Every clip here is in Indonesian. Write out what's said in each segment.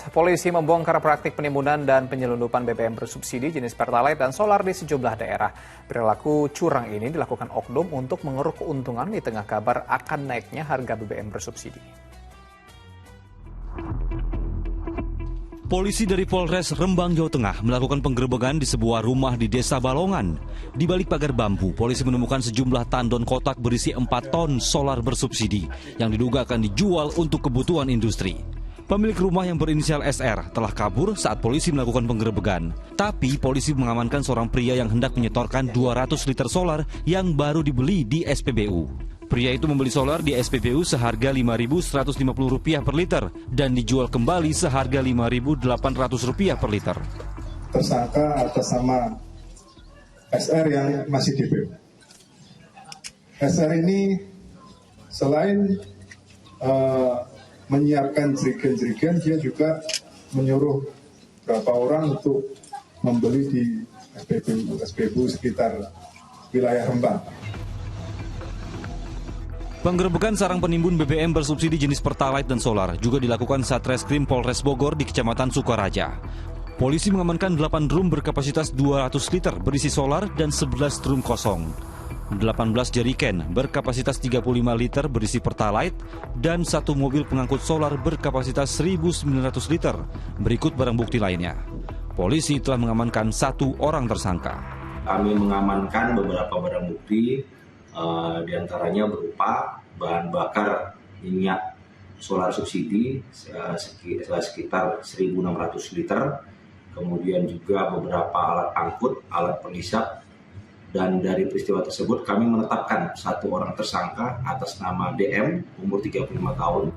Polisi membongkar praktik penimbunan dan penyelundupan BBM bersubsidi jenis Pertalite dan solar di sejumlah daerah. Perilaku curang ini dilakukan oknum untuk mengeruk keuntungan di tengah kabar akan naiknya harga BBM bersubsidi. Polisi dari Polres Rembang, Jawa Tengah melakukan penggerebekan di sebuah rumah di Desa Balongan. Di balik pagar bambu, polisi menemukan sejumlah tandon kotak berisi 4 ton solar bersubsidi yang diduga akan dijual untuk kebutuhan industri. Pemilik rumah yang berinisial SR telah kabur saat polisi melakukan penggerebekan. Tapi polisi mengamankan seorang pria yang hendak menyetorkan 200 liter solar yang baru dibeli di SPBU. Pria itu membeli solar di SPBU seharga Rp5.150 per liter dan dijual kembali seharga Rp5.800 per liter. Tersangka atas nama SR yang masih DPO. SR ini selain menyiapkan jerigen-jerigen, dia juga menyuruh beberapa orang untuk membeli di SPBU sekitar wilayah Rembang. Penggerebekan sarang penimbun BBM bersubsidi jenis Pertalite dan solar juga dilakukan Satreskrim Polres Bogor di Kecamatan Sukaraja. Polisi mengamankan 8 drum berkapasitas 200 liter berisi solar dan 11 drum kosong. 18 jeriken berkapasitas 35 liter berisi Pertalite dan 1 mobil pengangkut solar berkapasitas 1.900 liter. Berikut barang bukti lainnya. Polisi telah mengamankan 1 orang tersangka. Kami mengamankan beberapa barang bukti, diantaranya berupa bahan bakar minyak solar subsidi sekitar 1.600 liter, kemudian juga beberapa alat angkut, alat penisap. Dan dari peristiwa tersebut kami menetapkan 1 orang tersangka atas nama DM, umur 35 tahun.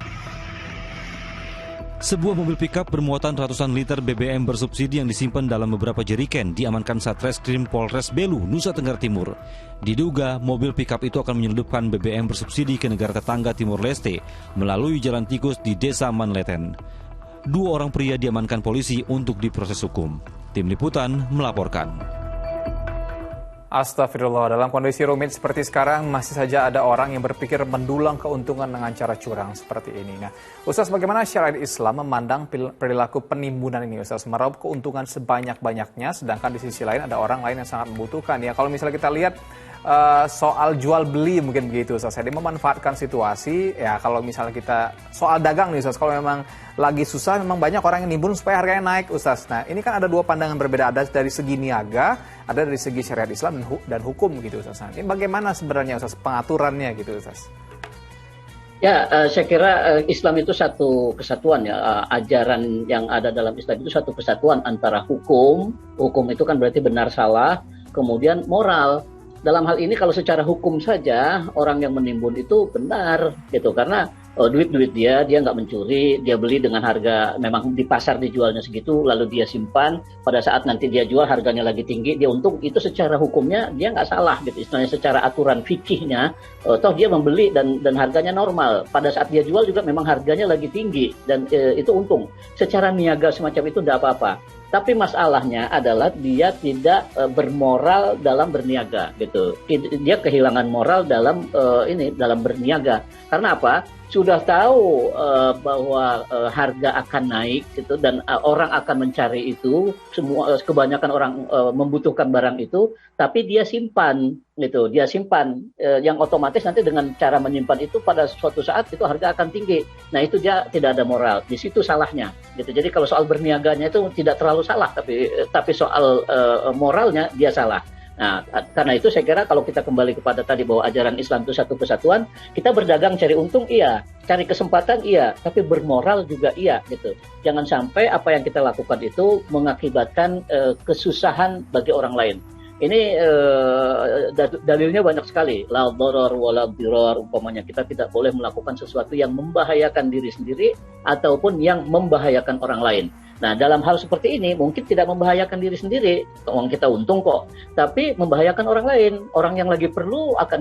Sebuah mobil pickup bermuatan ratusan liter BBM bersubsidi yang disimpan dalam beberapa jeriken diamankan Satreskrim Polres Belu, Nusa Tenggara Timur. Diduga mobil pickup itu akan menyelundupkan BBM bersubsidi ke negara tetangga Timor Leste melalui jalan tikus di Desa Manleten. 2 orang pria diamankan polisi untuk diproses hukum. Tim Liputan melaporkan. Astagfirullah, dalam kondisi rumit seperti sekarang masih saja ada orang yang berpikir mendulang keuntungan dengan cara curang seperti ini. Nah, Ustaz, bagaimana syariat Islam memandang perilaku penimbunan ini, Ustaz? Meraup keuntungan sebanyak-banyaknya, sedangkan di sisi lain ada orang lain yang sangat membutuhkan. Ya, kalau misalnya kita lihat soal jual beli mungkin begitu, Ustaz. Jadi memanfaatkan situasi, ya kalau misalnya kita soal dagang nih, Ustaz, kalau memang lagi susah memang banyak orang yang nimbun supaya harganya naik, Ustaz. Nah, ini kan ada 2 pandangan berbeda, ada dari segi niaga, ada dari segi syariat Islam dan hukum gitu, Ustaz. Nah, ini bagaimana sebenarnya, Ustaz, pengaturannya gitu, Ustaz? Ya, saya kira Islam itu satu kesatuan ya. Ajaran yang ada dalam Islam itu satu kesatuan antara hukum itu kan berarti benar salah, kemudian moral. Dalam hal ini kalau secara hukum saja orang yang menimbun itu benar gitu, karena duit dia nggak mencuri, dia beli dengan harga memang di pasar dijualnya segitu, lalu dia simpan, pada saat nanti dia jual harganya lagi tinggi, dia untung, itu secara hukumnya dia nggak salah gitu, istilahnya secara aturan fikihnya, toh dia membeli dan harganya normal, pada saat dia jual juga memang harganya lagi tinggi dan itu untung. Secara niaga semacam itu tidak apa-apa. Tapi masalahnya adalah dia tidak bermoral dalam berniaga gitu. Dia kehilangan moral dalam dalam berniaga. Karena apa? Sudah tahu bahwa harga akan naik gitu dan orang akan mencari itu, kebanyakan orang membutuhkan barang itu, tapi dia simpan gitu. Dia simpan yang otomatis nanti dengan cara menyimpan itu pada suatu saat itu harga akan tinggi. Nah, itu dia tidak ada moral. Di situ salahnya gitu. Jadi kalau soal berniaganya itu tidak terlalu salah, tapi soal moralnya dia salah. Nah, karena itu saya kira kalau kita kembali kepada tadi bahwa ajaran Islam itu satu kesatuan, kita berdagang cari untung iya, cari kesempatan iya, tapi bermoral juga iya gitu. Jangan sampai apa yang kita lakukan itu mengakibatkan kesusahan bagi orang lain. Ini dalilnya banyak sekali. La dharar wa la dirar, umpamanya kita tidak boleh melakukan sesuatu yang membahayakan diri sendiri ataupun yang membahayakan orang lain. Nah, dalam hal seperti ini mungkin tidak membahayakan diri sendiri, uang kita untung kok, tapi membahayakan orang lain. Orang yang lagi perlu akan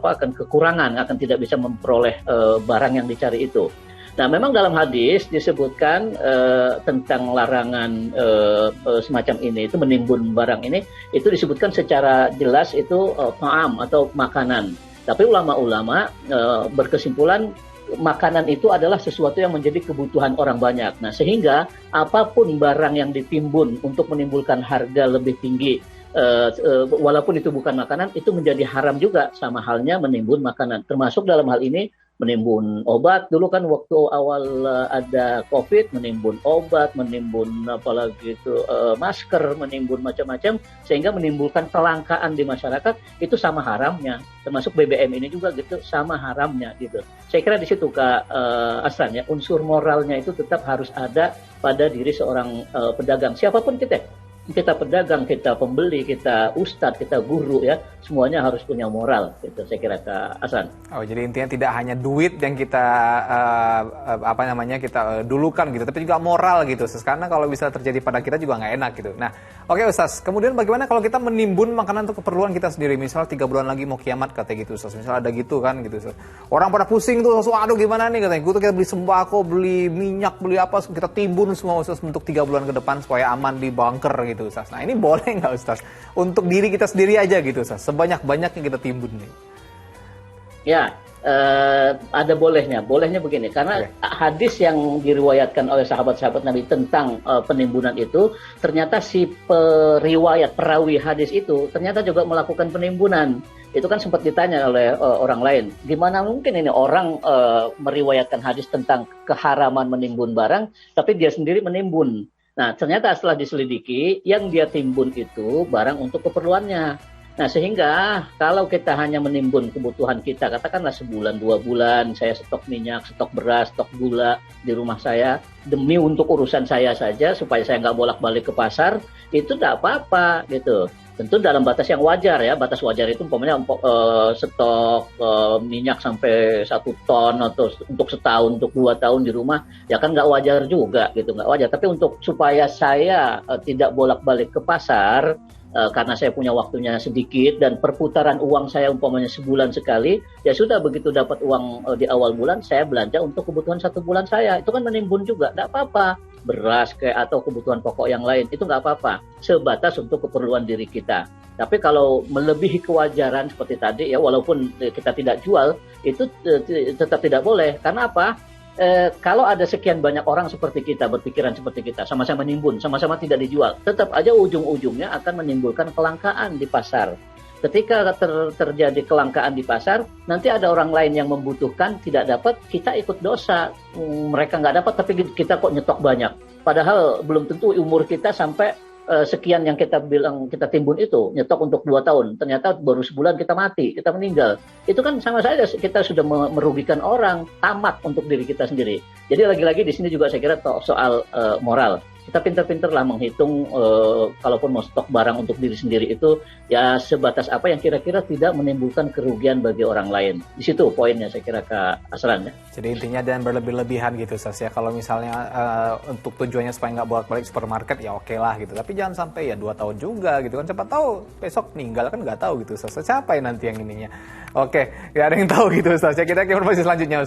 akan kekurangan, akan tidak bisa memperoleh barang yang dicari itu. Nah, memang dalam hadis disebutkan tentang larangan semacam ini, itu menimbun barang ini, itu disebutkan secara jelas itu ta'am atau makanan. Tapi ulama-ulama berkesimpulan makanan itu adalah sesuatu yang menjadi kebutuhan orang banyak. Nah, sehingga apapun barang yang ditimbun untuk menimbulkan harga lebih tinggi, walaupun itu bukan makanan, itu menjadi haram juga, sama halnya menimbun makanan. Termasuk dalam hal ini menimbun obat. Dulu kan waktu awal ada COVID, menimbun obat, menimbun apalagi itu masker, menimbun macam-macam, sehingga menimbulkan kelangkaan di masyarakat, itu sama haramnya. Termasuk BBM ini juga gitu, sama haramnya gitu. Saya kira di situ Kak Asran ya, unsur moralnya itu tetap harus ada pada diri seorang pedagang, siapapun kita pedagang, kita pembeli, kita ustadz, kita guru ya, semuanya harus punya moral gitu, saya kira Kak Hasan. Oh, jadi intinya tidak hanya duit yang kita kita dulukan gitu, tapi juga moral gitu, Ustaz. Karena kalau bisa terjadi pada kita juga nggak enak gitu. Nah, oke Ustaz, kemudian bagaimana kalau kita menimbun makanan untuk keperluan kita sendiri, misal 3 bulan lagi mau kiamat katanya gitu, Ustaz. Misal ada gitu kan gitu, Ustaz. Orang pada pusing tuh, aduh gimana nih katanya, kita beli sembako, beli minyak, beli apa, kita timbun semua Ustaz untuk 3 bulan ke depan supaya aman di bunker gitu, Ustaz. Nah, ini boleh nggak Ustaz? Untuk diri kita sendiri aja gitu, Ustaz. Sebanyak-banyaknya kita timbun nih. Ya, ada bolehnya. Bolehnya begini, karena hadis yang diriwayatkan oleh sahabat-sahabat Nabi tentang penimbunan itu, ternyata si perawi hadis itu ternyata juga melakukan penimbunan. Itu kan sempat ditanya oleh orang lain, gimana mungkin ini orang meriwayatkan hadis tentang keharaman menimbun barang, tapi dia sendiri menimbun. Nah, ternyata setelah diselidiki, yang dia timbun itu barang untuk keperluannya. Nah, sehingga kalau kita hanya menimbun kebutuhan kita, katakanlah sebulan, 2 bulan, saya stok minyak, stok beras, stok gula di rumah saya, demi untuk urusan saya saja, supaya saya nggak bolak-balik ke pasar, itu tidak apa-apa, gitu. Tentu dalam batas yang wajar ya, batas wajar itu umpamanya stok minyak sampai 1 ton atau untuk setahun, untuk 2 tahun di rumah, ya kan nggak wajar juga gitu, nggak wajar. Tapi untuk supaya saya tidak bolak-balik ke pasar, karena saya punya waktunya sedikit dan perputaran uang saya umpamanya sebulan sekali, ya sudah begitu dapat uang di awal bulan, saya belanja untuk kebutuhan 1 bulan saya. Itu kan menimbun juga, nggak apa-apa. Beras kayak atau kebutuhan pokok yang lain, itu nggak apa-apa. Sebatas untuk keperluan diri kita. Tapi kalau melebihi kewajaran seperti tadi ya, walaupun kita tidak jual, itu tetap tidak boleh. Karena apa? Kalau ada sekian banyak orang seperti kita, berpikiran seperti kita, sama-sama nimbun, sama-sama tidak dijual, tetap aja ujung-ujungnya akan menimbulkan kelangkaan di pasar. Ketika terjadi kelangkaan di pasar, nanti ada orang lain yang membutuhkan, tidak dapat, kita ikut dosa. Mereka nggak dapat, tapi kita kok nyetok banyak. Padahal belum tentu umur kita sampai sekian yang kita bilang kita timbun itu, nyetok untuk 2 tahun. Ternyata baru sebulan kita mati, kita meninggal. Itu kan sama saja kita sudah merugikan orang, tamat untuk diri kita sendiri. Jadi lagi-lagi di sini juga saya kira soal moral. Kita pintar-pintarlah menghitung kalaupun mau stok barang untuk diri sendiri itu ya sebatas apa yang kira-kira tidak menimbulkan kerugian bagi orang lain. Di situ poinnya saya kira Kak Asran ya. Jadi intinya dan berlebih-lebihan gitu Ustaz ya. Kalau misalnya untuk tujuannya supaya nggak bolak-balik supermarket ya oke lah gitu. Tapi jangan sampai ya 2 tahun juga gitu kan. Siapa tahu besok meninggal kan nggak tahu gitu Ustaz. Siapa nanti yang ininya. Oke, nggak ada yang tahu gitu Ustaz ya. Kita ke informasi selanjutnya Ustaz.